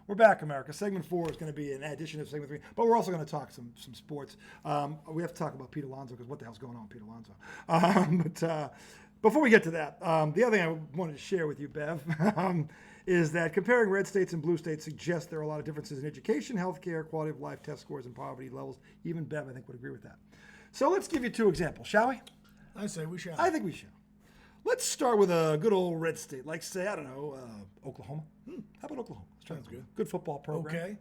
We're back, America. Segment 4 is going to be an addition of segment 3, but we're also going to talk some sports. We have to talk about Pete Alonzo because what the hell's going on with Pete Alonzo? But before we get to that, the other thing I wanted to share with you, Bev, is that comparing red states and blue states suggests there are a lot of differences in education, healthcare, quality of life, test scores, and poverty levels. Even Bev, I think, would agree with that. So let's give you 2 examples, shall we? I say we shall. I think we shall. Let's start with a good old red state, like, say, I don't know, Oklahoma. How about Oklahoma? Sounds good. Good football program.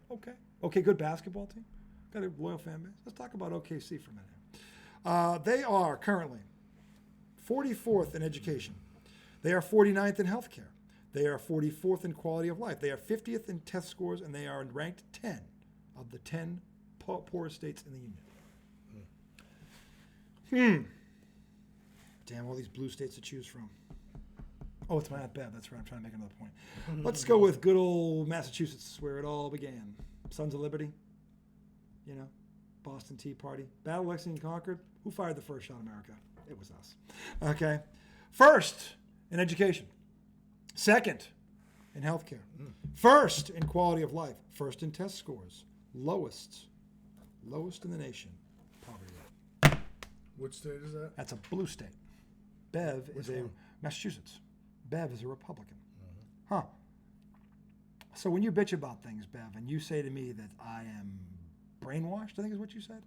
Okay, good basketball team. Got a loyal fan base. Let's talk about OKC for a minute. They are currently 44th in education. They are 49th in healthcare. They are 44th in quality of life. They are 50th in test scores, and they are ranked 10 of the 10 poorest states in the union. Damn, all these blue states to choose from. Oh, it's my Aunt Bev. That's right. I'm trying to make another point. Let's go with good old Massachusetts, where it all began. Sons of Liberty, Boston Tea Party, Battle of Lexington and Concord. Who fired the first shot in America? It was us. Okay. First in education. Second in healthcare. First in quality of life. First in test scores. Lowest in the nation. Poverty rate. Which state is that? That's a blue state. Bev is a Massachusetts. Bev is a Republican. Huh. So when you bitch about things, Bev, and you say to me that I am brainwashed, I think is what you said,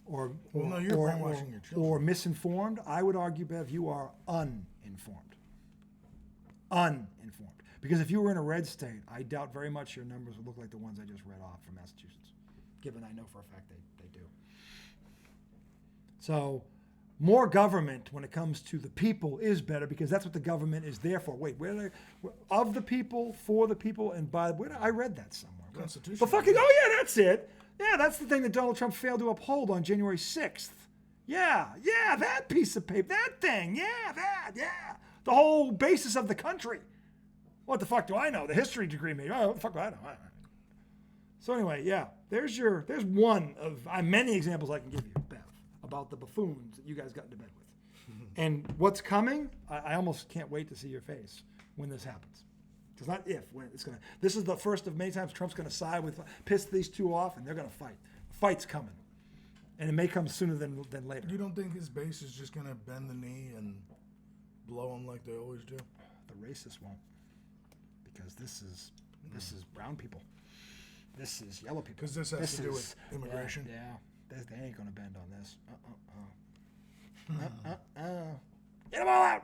or no, you're brainwashing your children. Or misinformed, I would argue, Bev, you are uninformed. Uninformed. Because if you were in a red state, I doubt very much your numbers would look like the ones I just read off from Massachusetts, given I know for a fact they do. So more government when it comes to the people is better because that's what the government is there for. Wait, of the people, for the people, and by I read that somewhere. Constitution. The fucking, oh yeah, that's it. Yeah, that's the thing that Donald Trump failed to uphold on January 6th. Yeah, that piece of paper, that thing, yeah. The whole basis of the country. What the fuck do I know? The history degree maybe. Oh, what the fuck do I know? So anyway, yeah, there's one of many examples I can give you, Bev, about the buffoons that you guys got into bed with. And what's coming, I almost can't wait to see your face when this happens. It's not if, when it's going to. This is the first of many times Trump's going to side with, piss these two off, and they're going to fight. The fight's coming. And it may come sooner than later. You don't think his base is just going to bend the knee and blow him like they always do? The racists won't. Because this is brown people. This is yellow people. Because this has to do with immigration? Yeah. They ain't going to bend on this. Get them all out!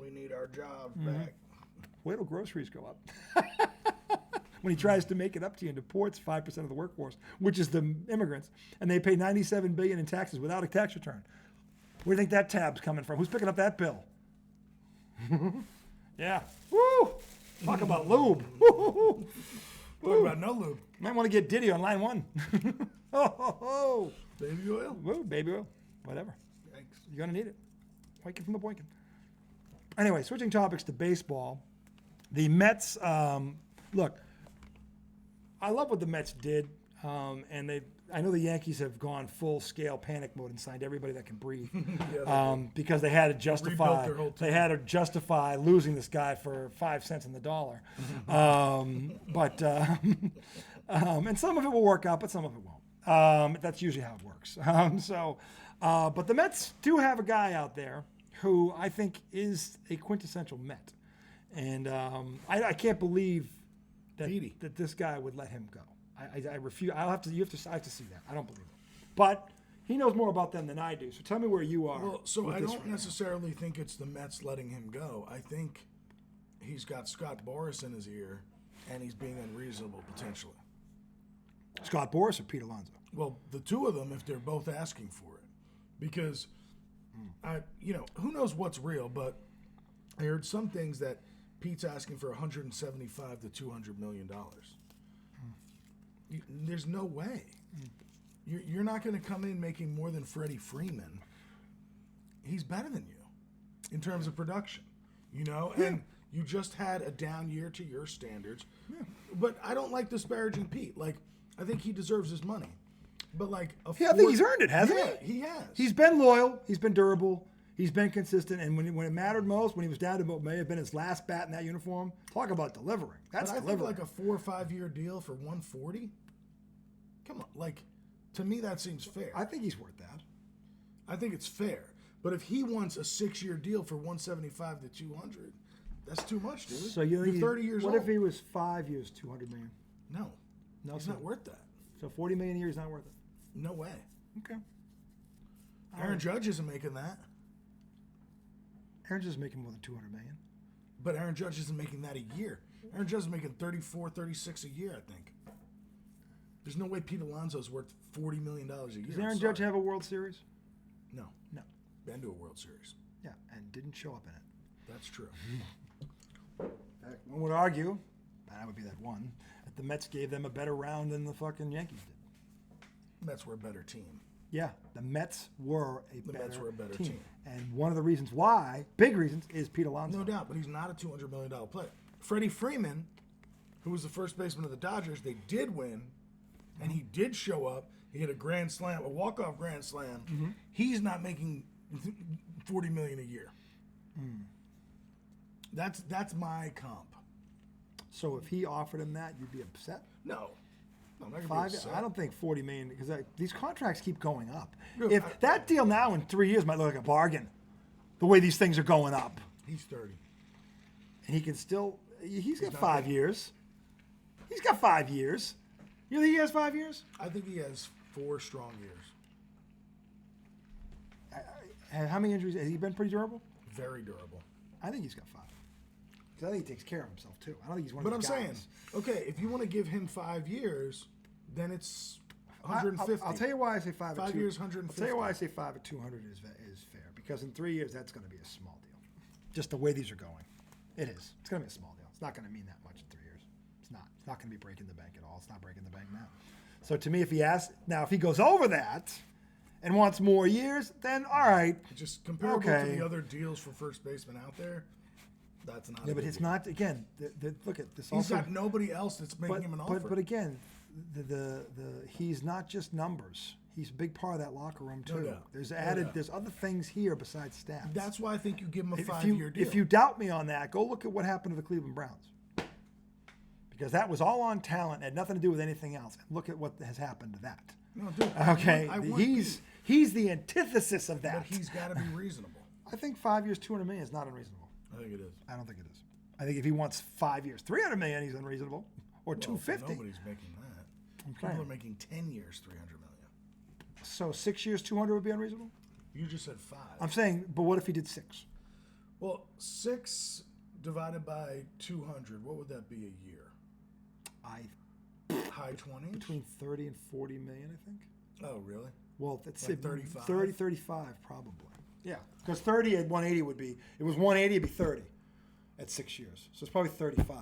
We need our jobs back. Wait till groceries go up. When he tries to make it up to you and deports 5% of the workforce, which is the immigrants, and they pay $97 billion in taxes without a tax return. Where do you think that tab's coming from? Who's picking up that bill? Yeah. Woo! Talk about lube. Woo! Talk about no lube. Might want to get Diddy on line 1. Oh. Baby oil? Woo, baby oil. Whatever. Thanks. You're going to need it. Boinking from the boinking. Anyway, switching topics to baseball. The Mets, look, I love what the Mets did, and I know the Yankees have gone full-scale panic mode and signed everybody that can breathe, because they had to justify losing this guy for 5 cents in the dollar. And some of it will work out, but some of it won't. That's usually how it works. But the Mets do have a guy out there who I think is a quintessential Met, and I can't believe that this guy would let him go. I refuse. I have to see that. I don't believe it. But he knows more about them than I do. So tell me where you are. Well, so I don't necessarily think it's the Mets letting him go. I think he's got Scott Boras in his ear, and he's being unreasonable potentially. Scott Boras or Pete Alonzo? Well, the two of them, if they're both asking for it, because who knows what's real, but I heard some things that Pete's asking for $175 to $200 million. There's no way. You're not going to come in making more than Freddie Freeman. He's better than you in terms of production, and you just had a down year to your standards. Yeah. But I don't like disparaging Pete. Like, I think he deserves his money. But I think he's earned it, hasn't he? He has. He's been loyal. He's been durable. He's been consistent, and when it mattered most, when he was down to what may have been his last bat in that uniform, talk about delivering. That's But I delivering. think like a 4 or 5 year deal for 140. Come on, like to me that seems fair. I think he's worth that. I think it's fair. But if he wants a 6-year deal for 175 to 200, that's too much, dude. So you're 30 years what old. if he was 5 years, $200 million? No, No, he's so, not worth that. so $40 million a year is not worth it. No way. Okay. Aaron Judge isn't making that. Aaron's just making more than $200 million. But Aaron Judge isn't making that a year. Aaron Judge is making 34, 36 a year, I think. There's no way Pete Alonso's worth $40 million a year. Does Aaron Judge have a World Series? No. No. Been to a World Series. Yeah, and didn't show up in it. That's true. In fact, one would argue, and that would be that one, that the Mets gave them a better round than the fucking Yankees did. Mets were a better team. Yeah, the Mets were a better team. And one of the reasons why, big reasons, is Pete Alonso. No doubt, but he's not a $200 million player. Freddie Freeman, who was the first baseman of the Dodgers, they did win, and he did show up. He hit a grand slam, a walk-off grand slam. Mm-hmm. He's not making $40 million a year. That's my comp. So if he offered him that, you'd be upset? No. I'm not gonna be upset. I don't think $40 million, because these contracts keep going up. Look, If that deal now in 3 years might look like a bargain, the way these things are going up, He's 30. and he can still, he's got not 5 big. years. He's got 5 years. You think he has 5 years? I think he has 4 strong years. How many injuries? Has he been pretty durable? Very durable. I think he's got 5. Because I think he takes care of himself, too. I don't think he's one But of I'm these saying, guys. okay, if you want to give him 5 years, then it's 150. I'll tell you why I say 5 at 5 2. years, I'll 150. tell you why I say 5 at 200 is fair. Because in 3 years, that's going to be a small deal. Just the way these are going. It is. It's going to be a small deal. It's not going to mean that much in 3 years. It's not. It's not going to be breaking the bank at all. It's not breaking the bank now. So to me, if he goes over that and wants more years, then all right. Just comparable Okay. to the other deals for first baseman out there, that's not. Yeah, a but big it's deal. not, again, look at this He's also. got nobody else that's making him an offer. But again, he's not just numbers. He's a big part of that locker room too. doubt. There's No added. doubt. There's other things here besides stats. That's why I think you give him a If 5-year deal. If you doubt me on that, go look at what happened to the Cleveland Browns. Because that was all on talent, had nothing to do with anything else. And look at what has happened to that. No, dude, Okay, I want he's the antithesis of that. But he's got to be reasonable. I think 5 years, $200 million is not unreasonable. I think it is. I don't think it is. I think if he wants 5 years, $300 million, he's unreasonable, or Well, $250. Nobody's making that. saying. People are making 10 years, $300 million. So 6 years, 200 would be unreasonable. You just said 5. I'm saying, but what if he did 6? Well, 6 divided by 200, what would that be a year? High 20s? Between 30 and 40 million, I think. Oh, really? Well, that's Like it. 35? 30, 35 probably. Yeah, because 30 at 180 would be, it was 180, it'd be 30 at 6 years. So it's probably 35,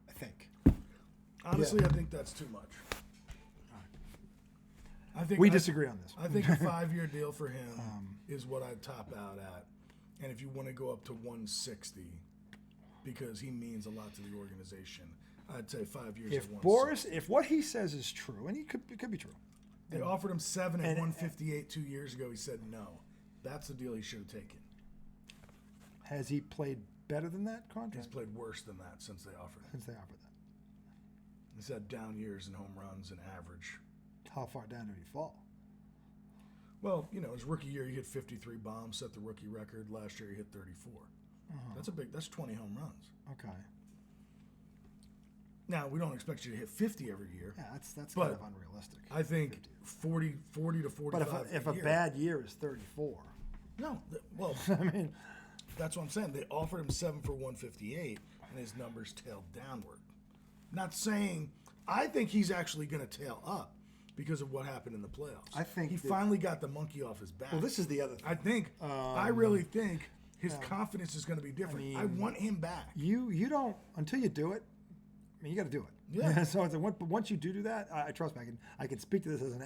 I think. Honestly, I think that's too much. I think We disagree on this. I think a 5-year deal for him is what I'd top out at. And if you want to go up to 160, because he means a lot to the organization, I'd say 5 years If at 160. Boris, if what he says is true, and it could be true. They offered him 7 at and- 158 2 years ago. He said no. That's the deal he should have taken. Has he played better than that contract? He's played worse than that since they offered him. Since they offered that. He's had down years in home runs and average. How far down did he fall? Well, his rookie year he hit 53 bombs, set the rookie record. Last year he hit 34. That's 20 home runs. Okay. Now, we don't expect you to hit 50 every year. Yeah, that's But kind of unrealistic. I think 40 to 45 But if a year. bad year is 34, No, well, I mean, that's what I'm saying. They offered him 7 for 158, and his numbers tailed downward. Not saying I think he's actually going to tail up because of what happened in the playoffs. I think he that- finally got the monkey off his back. well, this is the other thing. I really think his confidence is going to be different. I mean, want him back. You don't, until you do it, I mean, you got to do it. Yeah. So but once you do that, I trust me. I can speak to this as an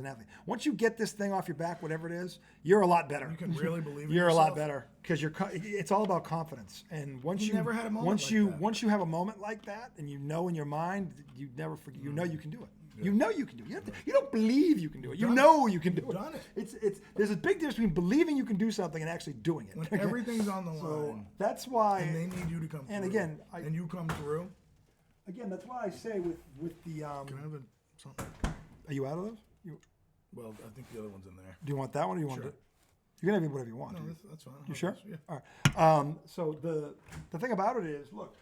athlete. Once you get this thing off your back, whatever it is, you're a lot better. You can really believe in you're a lot yourself. better because it's all about confidence. And once He you never had a moment once like you that. once you have a moment like that, and you know in your mind, you never forget. You know you can do it. You know you can do it. You don't believe you can do it. You know you can do it. You've done it. It's there's a big difference between believing you can do something and actually doing it. When everything's on the line. So that's why. And they need you to come through. And again, and you come through. Again, that's why I say with the. Can I have something? Are you out of those? Well, I think the other one's in there. Do you want that one or do you want Sure. it? You can have whatever you want. No, dude. that's fine. You sure? Yeah. All right. So the thing about it is, look,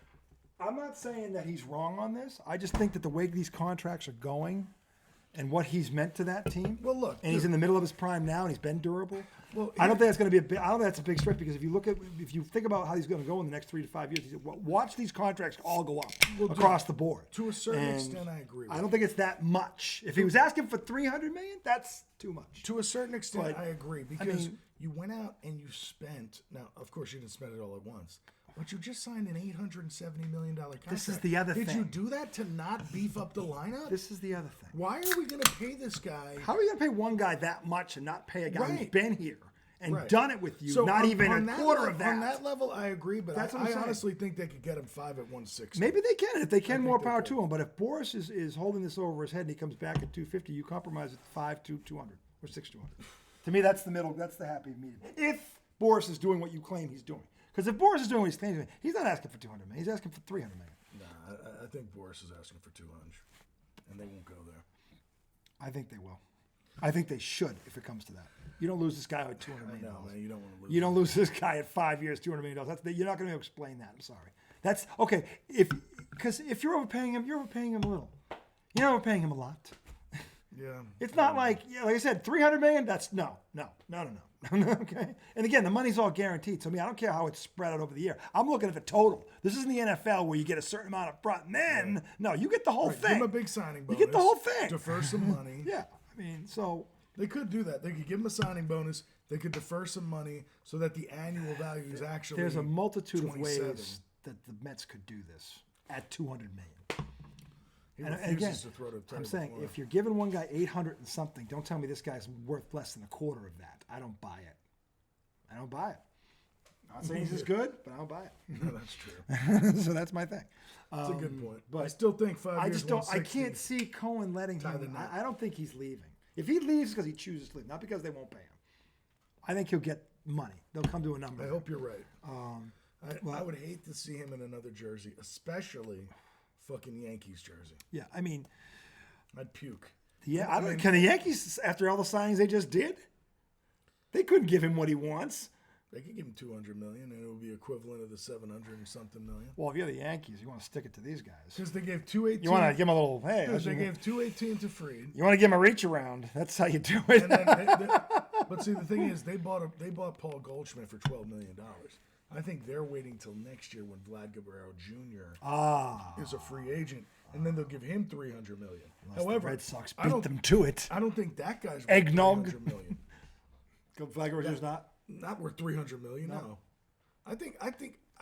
I'm not saying that he's wrong on this. I just think that the way these contracts are going, and what he's meant to that team. Well, look, and he's in the middle of his prime now, and he's been durable. Well, I don't think that's going to be a big. I don't think that's a big stretch because if you think about how he's going to go in the next 3 to 5 years, watch these contracts all go up across the board. To a certain And extent, I agree. I don't think it's that much. If he was asking for $300 million, that's too much. To a certain extent, But, I agree because mean- you went out and you spent. Now, of course, you didn't spend it all at once, but you just signed an $870 million contract. This is the other Did thing. you do that to not beef up the lineup? This is the other thing. Why are we going to pay this guy? How are you going to pay one guy that much and not pay a guy who's Right. been here and Right. done it with you? So not on- even on a that quarter level, of that. On that level, I agree, but That's what I'm I saying. honestly think they could get him 5 at 160. Maybe they can. If they can, more they power could. to him. But if Boris is holding this over his head and he comes back at 250, you compromise at 5 to 200 or 6 200. To me, that's the middle. That's the happy medium. If Boris is doing what you claim he's doing, because if Boris is doing what he's claiming, he's not asking for 200 million. He's asking for 300 million. Nah, I think Boris is asking for 200, and they won't go there. I think they will. I think they should if it comes to that. You don't lose this guy at $200 million. No, man, you don't want to lose. You don't lose this guy at 5 years, $200 million. You're not going to be able to explain that. I'm sorry. That's okay. Because if you're overpaying him, you're overpaying him a little. You're not overpaying him a lot. Yeah. It's not like I said, $300 million. That's no. Okay. And again, the money's all guaranteed. So I don't care how it's spread out over the year. I'm looking at the total. This isn't the NFL where you get a certain amount up front, and then no, you get the whole Right, thing. give him a big signing bonus. You get the whole thing. Defer some money. Yeah. So They could do that. They could give him a signing bonus. They could defer some money so that the annual value is actually. there's a multitude of 27. ways that the Mets could do this at $200 million. He And refuses again, to throw the I'm table saying floor. if you're giving one guy 800 and something, don't tell me this guy's worth less than a quarter of that. I don't buy it. I'm not saying he's as good, but I don't buy it. No, that's true. So that's my thing. That's a good point. but I still think 5 years. I just don't. I 160 can't see Cohen letting Tie the him. knot. I don't think he's leaving. If he leaves because he chooses to leave, not because they won't pay him. I think he'll get money. They'll come to a number. I hope you're right. I would hate to see him in another jersey, especially fucking Yankees jersey. Yeah, I'd puke. yeah. Can the Yankees, after all the signings they just did, they couldn't give him what he wants. They could give him $200 million, and it would be equivalent of the 700 and something million. Well, if you're the Yankees, you want to stick it to these guys. Because they gave 218. You want to give him a little. Hey, They gave 218 to Freed. you want to give him a reach around. That's how you do it. And then but see, the thing is, they bought Paul Goldschmidt for $12 million. I think they're waiting till next year when Vlad Guerrero Jr. Is a free agent, and then they'll give him $300 million. However, the Red Sox I beat don't- them to it. I don't think that guy's worth Eggnog. $300 million. Flagler's not. Not worth $300 million. No. I think.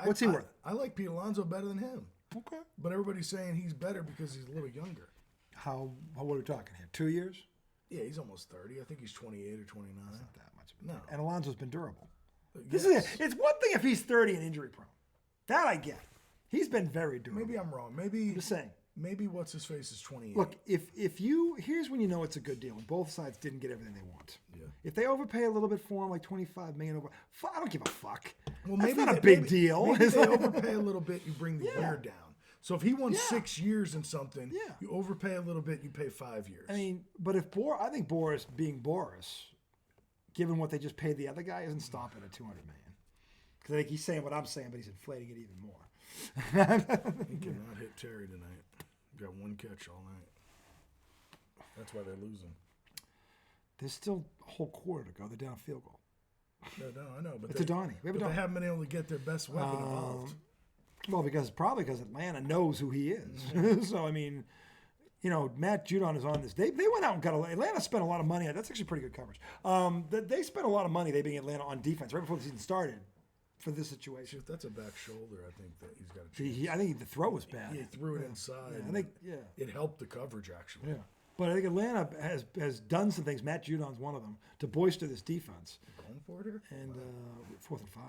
What's he worth? I like Pete Alonzo better than him, Okay. but everybody's saying he's better because he's a little younger. What are we talking here? 2 years? Yeah, he's almost 30. I think he's 28 or 29. Not that much. No. And Alonso's been durable. Yes. This is it. It's one thing if he's 30 and injury prone. That I get. He's been very durable. Maybe I'm wrong. Maybe just saying. Maybe what's his face is 28. Look, here's when you know it's a good deal. And both sides didn't get everything they want. Yeah. If they overpay a little bit for him, like $25 million over, I don't give a fuck. Well, That's maybe not a big deal. Maybe It's they like- overpay a little bit. You bring the year down. So if he won 6 years in something, Yeah. you overpay a little bit. You pay 5 years. But if I think Boris being Boris, given what they just paid the other guy, isn't stopping at $200 million. Because I think he's saying what I'm saying, but he's inflating it even more. He cannot hit Terry tonight. Got one catch all night. That's why they're losing. There's still a whole quarter to go. They're down a field goal. No, I know, but It's a Donnie. We have a they Donnie. haven't been able to get their best weapon involved. Well, probably because Atlanta knows who he is. So Matt Judon is on this. They went out and got Atlanta spent a lot of money. That's actually pretty good coverage. They spent a lot of money. They being Atlanta on defense right before the season started for this situation. If that's a back shoulder, I think that he's got a chance. I think the throw was bad. He threw it inside. I think it helped the coverage actually. Yeah. But I think Atlanta has done some things. Matt Judon's one of them to bolster this defense. Going for it here? And 4th and 5.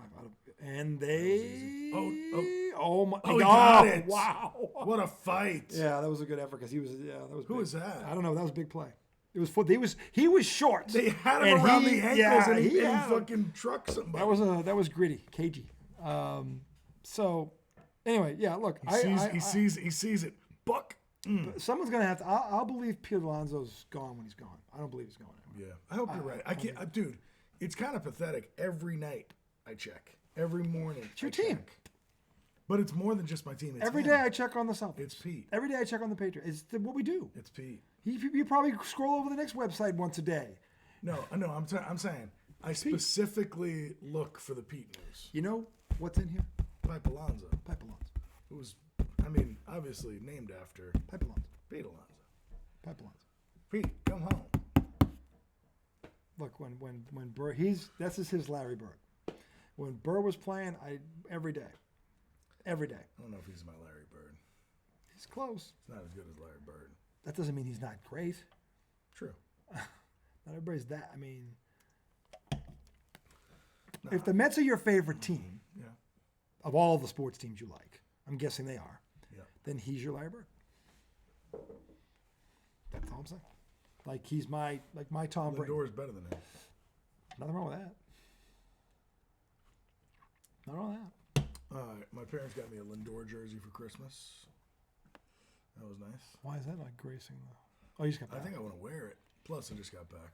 And they. Oh, Oh my! he got it. Wow! What a fight. Yeah, that was a good effort because he was. Yeah, that was. Who big. was that? I don't know. That was a big play. It was. He was short. They had him and around the ankles and he had him. fucking trucked somebody. That was gritty, cagey. So anyway, yeah. Look, He sees it. Buck. Someone's gonna have to. I'll believe Pete Alonso's gone when he's gone. I don't believe he's going anywhere. Yeah, I hope you're right. I can't, dude. It's kind of pathetic. Every night I check. Every morning. It's your team. Check. But it's more than just my team. It's Every him. day I check on the Celtics. It's Pete. Every day I check on the Patriots. It's what we do. It's Pete. You probably scroll over the next website once a day. No. I'm saying I specifically look for the Pete news. You know what's in here? Pipe Alonzo, Pipe Alonzo. who's, obviously named after Pipe Alonzo. Pete Alonzo. Pipe Alonzo. Pete, come home. Look, when Burr, that's just his Larry Bird. When Burr was playing, every day. I don't know if he's my Larry Bird. He's close. It's not as good as Larry Bird. That doesn't mean he's not great. True. Not everybody's that. I mean, if the Mets are your favorite team, Yeah. of all the sports teams you like, I'm guessing they are. Yeah. Then he's your Larry Bird. That's all I'm saying. Like he's my Tom Brady. Lindor's better than him. Nothing wrong with that. Nothing wrong with that. My parents got me a Lindor jersey for Christmas. That was nice. Why is that like gracing the? Oh, you just got I back. think I want to wear it. Plus, I just got back.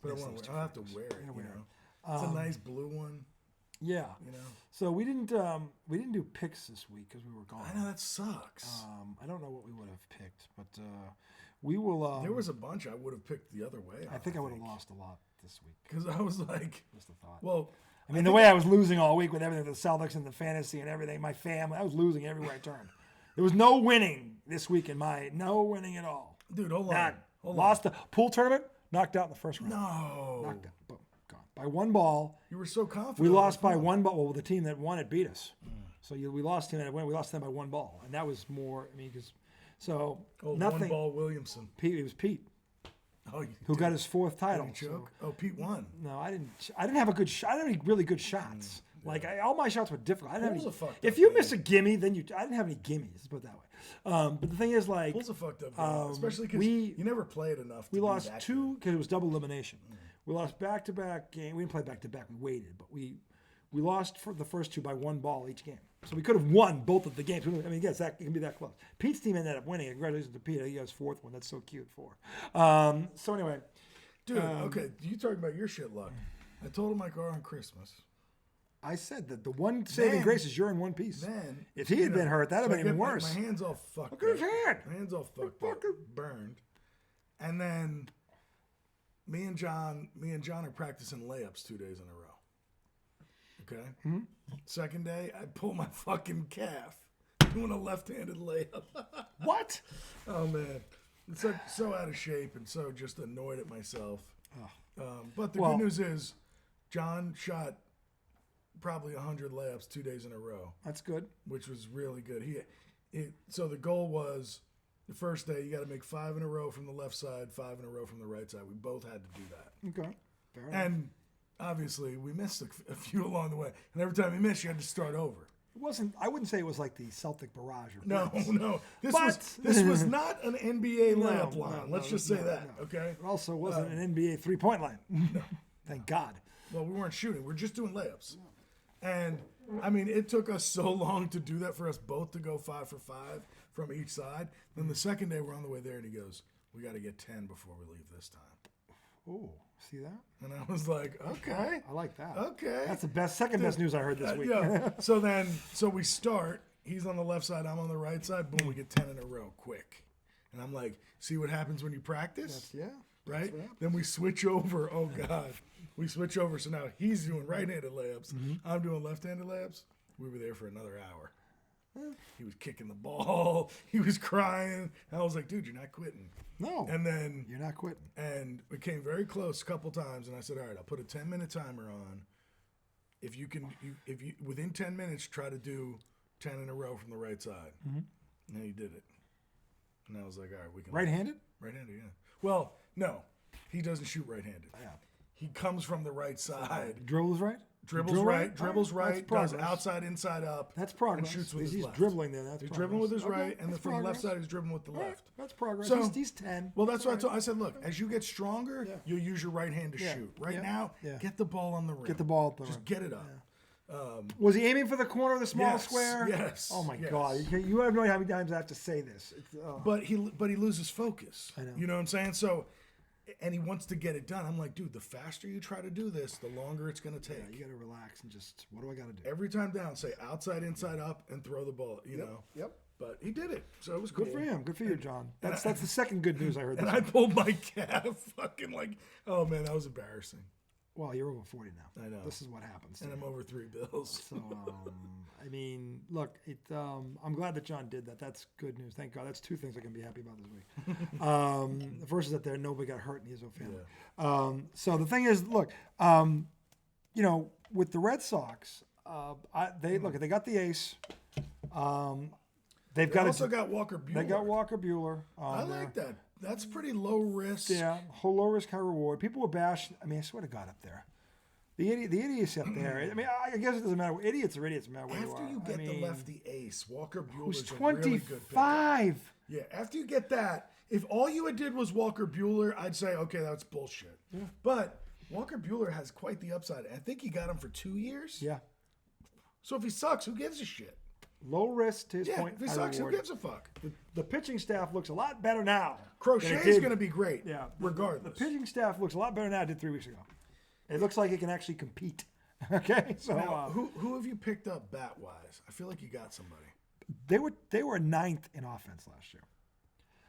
But Makes sense. I'll have to wear it. Gotta wear it. It's a nice blue one. Yeah. You know. So we didn't do picks this week because we were gone. I know that sucks. I don't know what we would have picked, but we will. There was a bunch I would have picked the other way. I think I would have lost a lot this week. Because I was like, Was the thought. well, I mean, the way I was losing all week with everything, the Celtics and the fantasy and everything, my family, I was losing everywhere I turned. There was no winning this week no winning at all. dude, hold on. None. Hold Lost the pool tournament, knocked out in the first round. No. Knocked out, boom, gone. By one ball. You were so confident. We lost by one ball. Well, the team that won it beat us. So we lost to them that win. We lost to them by one ball, and that was more. I mean, because nothing. One ball Williamson. Pete, it was Pete Oh, who got his fourth title. Did he So, choke? Oh, Pete won. no, I didn't have a good shot. I didn't have any really good shots. Like all my shots were difficult. I didn't Pools have are fucked any, if up, you man. miss a gimme, then I didn't have any gimmies. Let's put it that way. But the thing is, like, Pulls a fucked up game, especially because we- you never played enough. we to be lost that two because it was double elimination. We lost back-to-back game. We didn't play back-to-back. We waited, but we lost for the first two by one ball each game. So we could have won both of the games. I mean, yes, it can be that close. Pete's team ended up winning. Congratulations to Pete. He got his fourth one. That's so cute. So anyway, Dude, okay, you talking about your shit luck. I told him my car on Christmas. I said that the one saving Then- grace is you're in one piece. Then, If he had been hurt, that'd have so been I even get my- worse. My hand's all fucked Look at his up. hand. My hand's all fucked up, burned. And then me and John are practicing layups 2 days in a row. Okay? Mm-hmm. Second day, I pull my fucking calf doing a left-handed layup. What? Oh, man. It's like so out of shape and so just annoyed at myself. But the Well- good news is John shot probably 100 layups 2 days in a row, That's good. which was really good. So the goal was the first day you got to make 5 in a row from the left side, 5 in a row from the right side. We both had to do that. Okay. Fair enough. And obviously we missed a few along the way. And every time you miss, you had to start over. It wasn't. I wouldn't say it was like the Celtic barrage. Or No, Blitz. no. This But- was not an NBA No, layup no, line. no, Let's just say no, that, no. okay? It also wasn't an NBA three-point line. Thank God. Well, we weren't shooting. We're just doing layups. And, I mean, it took us so long to do that for us both to go 5 for 5 from each side. Then the second day, we're on the way there, and he goes, we got to get 10 before we leave this time. Oh, see that? And I was like, okay. I like that. Okay. That's the second best news I heard this week. Yeah. So we start. He's on the left side. I'm on the right side. Boom, we get 10 in a row quick. And I'm like, see what happens when you practice? Yeah. Right? Then we switch over. Oh, God. We switch over. So now he's doing right-handed layups. I'm doing left-handed layups. We were there for another hour. He was kicking the ball. He was crying. I was like, dude, you're not quitting. No. And then You're not quitting. and we came very close a couple times, and I said, all right, I'll put a 10-minute timer on. If you within 10 minutes, try to do 10 in a row from the right side. And he did it. And I was like, all right, we can. Right-handed? Right-handed, yeah. Well, no, he doesn't shoot right-handed. Yeah. He comes from the right side. Dribbles right? Dribbles Dribbling? right, dribbles Alright, right, that's does progress. outside, inside up. That's progress. And shoots with his He's left. dribbling there. That's He's progress. dribbling with his Okay, right, and then that's from the left progress. side, he's dribbling with the All right, left. that's progress. So- he's 10. Well, that's what I said. Look, as you get stronger, Yeah. you'll use your right hand to Yeah. shoot. Right Yeah. now, Yeah. get the ball on the rim. Get the ball at the Just rim. get it up. Was he aiming for the corner of the small Yes, square? yes, Oh my yes. God! You have no idea how many times I have to say this. But he loses focus. I know. You know what I'm saying? So, and he wants to get it done. I'm like, dude, the faster you try to do this, the longer it's going to take. You got to relax and just, what do I got to do? Every time down, say outside, inside, up, and throw the ball. You know. Yep. But he did it, so it was cool. Good for him. Good for you, John. That's the second good news I heard. And This I pulled my calf, fucking like, oh man, that was embarrassing. Well, you're over 40 now. I know. This is what happens. And I'm over 3 bills. So, I mean, look, I'm glad that John did that. That's good news. Thank God. That's two things I can be happy about this week. The first is that nobody got hurt in the Izzo family. So the thing is, look, with the Red Sox, they got the ace. They've They got also got Walker Buehler. They got Walker Buehler. I like that. That's pretty low risk. Yeah, low risk, high reward. People were bashed. I mean, I swear to God, up there. The idiots up there. I mean, I guess it doesn't matter. Idiots are idiots, no matter where you are. After you get I the mean, lefty ace, Walker who's Buehler's a really good pick. 25. Yeah, after you get that, if all you had did was Walker Buehler, I'd say, okay, that's bullshit. Yeah. But Walker Buehler has quite the upside. I think he got him for 2 years. Yeah. So if he sucks, who gives a shit? Low risk to his Yeah, point. if he high sucks, reward. who gives a fuck? The pitching staff looks a lot better now. Crochet's going to be great. Yeah. regardless. The pitching staff looks a lot better now than it did 3 weeks ago. It looks like it can actually compete. Okay, so Now, who have you picked up bat wise? I feel like you got somebody. they were ninth in offense last year.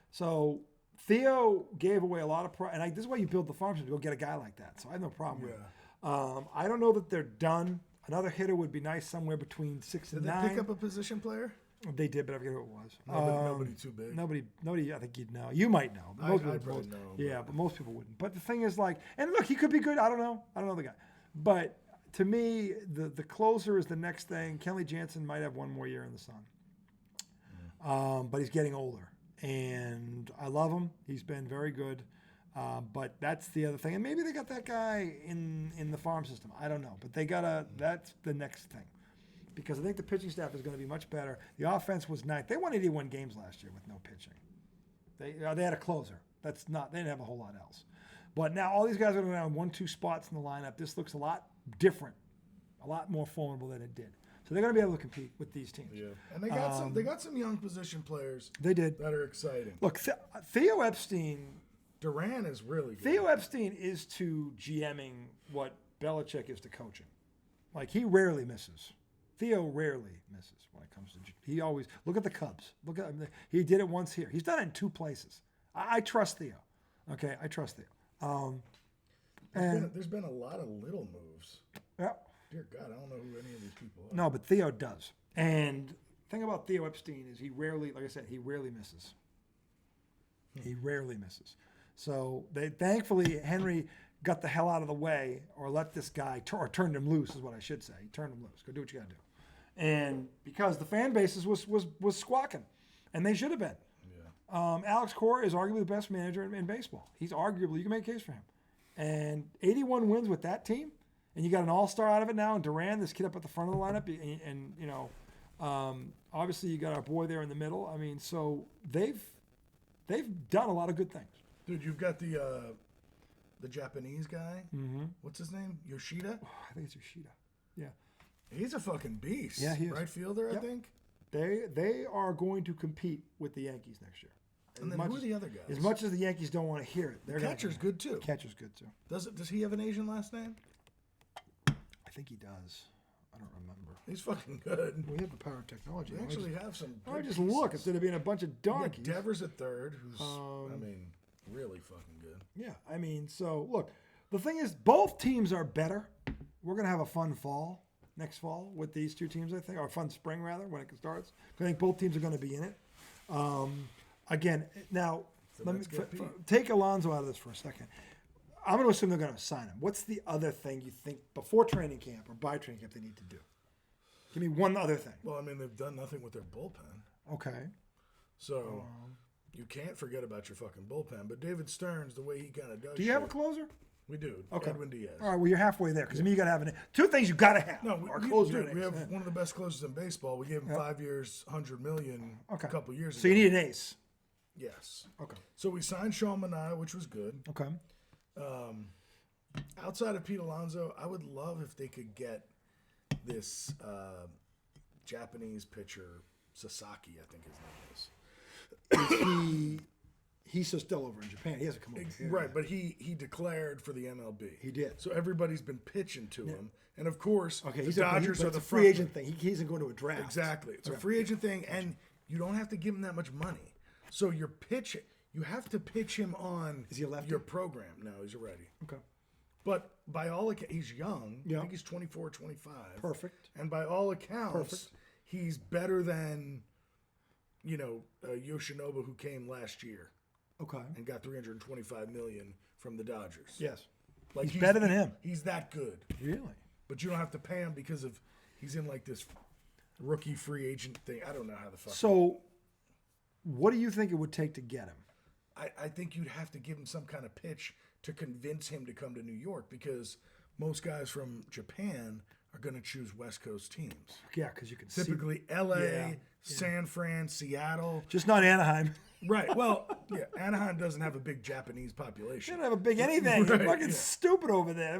So Theo gave away a lot of and this is why you build the farm system to go get a guy like that. So I have no problem with it. I don't know that they're done. Another hitter would be nice somewhere between 6 and Did 9. they pick up a position player? They did, but I forget who it was. Nobody too big. Nobody. I think you'd know. You might know. But I'd probably know. Yeah, but most people wouldn't. But the thing is, like, and look, he could be good. I don't know the guy. But to me, the closer is the next thing. Kenley Jansen might have one more year in the sun. But he's getting older, and I love him. He's been very good. But that's the other thing. And maybe they got that guy in the farm system. I don't know. But that's the next thing. Because I think the pitching staff is going to be much better. The offense was ninth. They won 81 games last year with no pitching. They had a closer. They didn't have a whole lot else. But now all these guys are going to have 1-2 spots in the lineup. This looks a lot different, a lot more formidable than it did. So they're going to be able to compete with these teams. Yeah, and they got some young position players. They did. That are exciting. Look, Theo Epstein. Duran is really good. Theo Epstein is to GMing what Belichick is to coaching. Like, he rarely misses. Theo rarely misses when it comes to. He always look at the Cubs. He did it once here. He's done it in 2 places. I trust Theo. Okay, I trust Theo. There's been a lot of little moves. Yeah. Dear God, I don't know who any of these people are. No, but Theo does. And the thing about Theo Epstein is he rarely, like I said, he rarely misses. He rarely misses. So thankfully Henry got the hell out of the way, or let this guy or turned him loose is what I should say. He turned him loose. Go do what you got to do. And because the fan bases was squawking, and they should have been. Yeah. Alex Cora is arguably the best manager in baseball. He's arguably, you can make a case for him. And 81 wins with that team, and you got an all-star out of it now, and Duran, this kid up at the front of the lineup, and obviously you got our boy there in the middle. I mean, so they've done a lot of good things. Dude, you've got the Japanese guy. Mm-hmm. What's his name? Yoshida? Oh, I think it's Yoshida. Yeah. He's a fucking beast. Yeah, he is. Right fielder, Yep. I think. They are going to compete with the Yankees next year. And then who are the other guys? As much as the Yankees don't want to hear it, The catcher's good too. Catcher's good too. Does he have an Asian last name? I think he does. I don't remember. He's fucking good. We have the power of technology. We actually have some. I good just pieces. look instead of being a bunch of You got donkeys. Devers at third, who's really fucking good. Yeah, I mean, so look, the thing is, both teams are better. We're gonna have a fun fall next fall with these 2 teams, I think, or a fun spring rather when it starts. I think both teams are going to be in it. Again, now let me take Alonzo out of this for a second. I'm going to assume they're going to sign him. What's the other thing you think before training camp or by training camp they need to do? Give me one other thing. Well, I mean, they've done nothing with their bullpen. Okay. So you can't forget about your fucking bullpen. But David Stearns, the way he kind of does. Do you have a closer? We do. Okay. Edwin Diaz. All right, well, you're halfway there because to me, you got to have two things you got to have. No, Our we closer do. and We ace. have one of the best closers in baseball. We gave him 5 years, $100 million a couple years ago. So you need an ace. Yes. Okay. So we signed Sean Manaea, which was good. Okay. Outside of Pete Alonso, I would love if they could get this Japanese pitcher, Sasaki, I think his name is. He's still over in Japan. He hasn't come over here. Right, but he declared for the MLB. He did. So everybody's been pitching to him. And of course, Okay, the Dodgers are it's the a free front- agent thing. He isn't going to a draft. Exactly. It's a free agent thing, and you don't have to give him that much money. So you're pitching. You have to pitch him on Is he a lefty? your program. No, he's a righty. Okay. But by all accounts, he's young. Yeah. I think he's 24, 25. Perfect. And by all accounts, he's better than, Yoshinobu, who came last year Okay. and got $325 million from the Dodgers. Yes. Like He's better than him. He's that good. Really? But you don't have to pay him because of he's in like this rookie free agent thing. I don't know how the fuck. So, what do you think it would take to get him? I think you'd have to give him some kind of pitch to convince him to come to New York because most guys from Japan are going to choose West Coast teams. Yeah, because you can see. Typically LA, Yeah. San Fran, Seattle. Just not Anaheim. Right. Well, yeah, Anaheim doesn't have a big Japanese They population. don't have a big anything. They're Right, fucking yeah. stupid over there.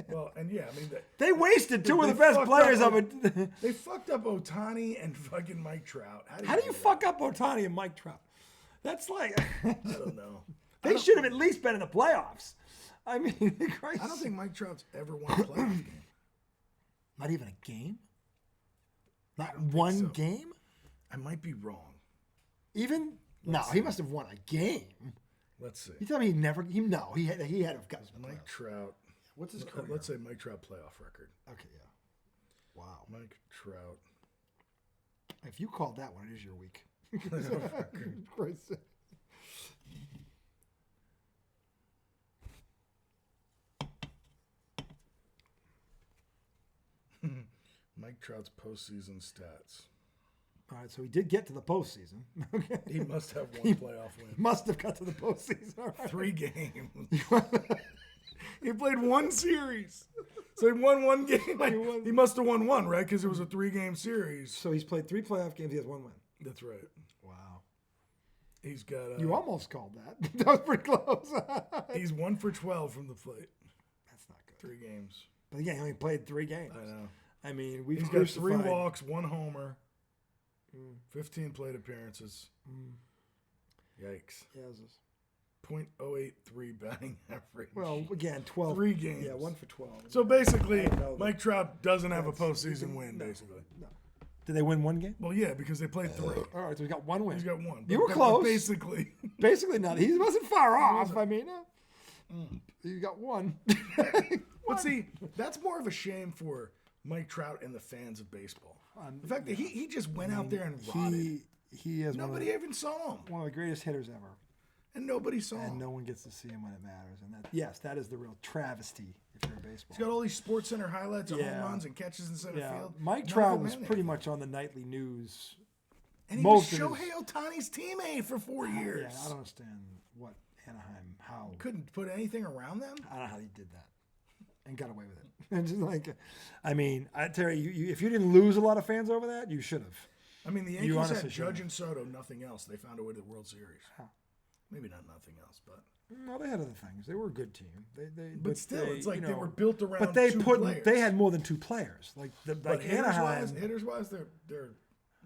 Well, and yeah, I mean, They wasted two of They the best fucked players up of it. they fucked up Otani and fucking Mike Trout. How do you fuck up Otani and Mike Trout? That's like I don't know. they should have at least been in the playoffs. I mean, Christ. I don't think Mike Trout's ever won a playoff game. Not even a game. Not one so. game. I might be wrong. Even no, he must have won a game. Let's see. You tell me he never. He had to have gotten to the Mike playoffs. Trout. What's his career? Let's say Mike Trout playoff record. Okay, yeah. Wow. Mike Trout. If you called that one, it is your week. Playoff record. Christ. Mike Trout's postseason stats. All right, so he did get to the postseason. Okay. He must have one playoff win. Must have got to the postseason. All right. 3 games. He played one series. So he won one game. He must have won one, right? Because it was a 3-game series. So he's played 3 playoff games. He has 1 win. That's right. Wow. He's got. You almost called that. That was pretty close. He's 1 for 12 from the plate. That's not good. 3 games. But again, he only played 3 games. I know. I mean, we've He's got 3 crucified- walks, 1 homer, 15 plate appearances. Yikes. Yes. .083 batting average. Well, again, 12. 3 games. Yeah, 1 for 12. So basically, I know that. Mike Trout doesn't have a postseason win, basically. No. Did they win 1 game? Well, yeah, because they played 3. All right, so he's got 1 win. He's got 1. You were But close. Basically. Basically not. He wasn't far off. I mean, you got 1. But see, that's more of a shame for Mike Trout and the fans of baseball. The fact that he just went out there and rotted. He is Nobody even saw him. one of the greatest hitters ever. And nobody saw And him. no one gets to see him when it matters. And that is the real travesty if you're in baseball. He's got all these Sports Center highlights of Yeah. home runs and catches in center Yeah, field. Mike None Trout of was them pretty anything. much on the nightly news. And he most was of his- Shohei Ohtani's teammate for 4 years. Yeah, I don't understand what Anaheim, how. Couldn't put anything around them. I don't know how he did that and got away with it. And just like, I mean, I tell you, if you didn't lose a lot of fans over that, you should have. I mean, the You Yankees honestly had Judge should. and Soto, nothing else. They found a way to the World Series. Maybe not nothing else, but No, they had other things. They were a good team. but still, it's like you they know, were built around. But they 2 put players. they had more than 2 players. Like But Anaheim. hitters wise, they're.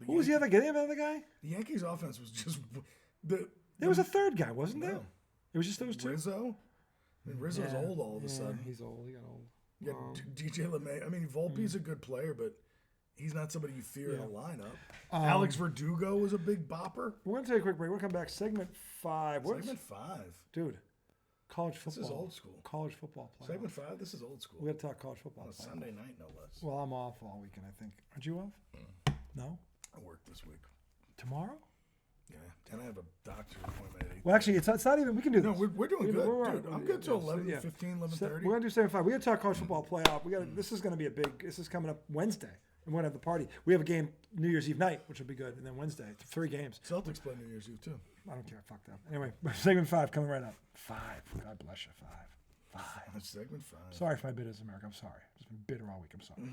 Who was the other guy? The other guy? The Yankees' offense was just There was a third guy, wasn't there? No. It was just those 2. Rizzo. I mean, Rizzo's old all of a sudden. He's old. He got old. You got DJ LeMay. I mean, Volpe's a good player, but he's not somebody you fear in a lineup. Alex Verdugo was a big bopper. We're gonna take a quick break. We'll come back. Segment 5. Segment 5. Dude, college football. This is old school. College football playoff. Segment 5. This is old school. We got to talk college football. On a playoff. Sunday night, no less. Well, I'm off all weekend, I think. Aren't you off? No? I work this week. Tomorrow? Yeah, and I have a doctor's appointment at 8. Well, actually, it's not even. We can do this. No, we're doing good, dude. I'm good till 11, yeah. 15, So 11:30. we're going to do 7-5. We got to talk college football playoff. This is going to be a big. This is coming up Wednesday. And we're going to have the party. We have a game New Year's Eve night, which will be good. And then Wednesday, 3 games. Celtics play New Year's Eve, too. I don't care. Fuck that. Anyway, segment 5 coming right up. 5. God bless you. 5. 5. Segment 5. Sorry for my bitterness, America. I'm sorry. I've just been bitter all week. I'm sorry.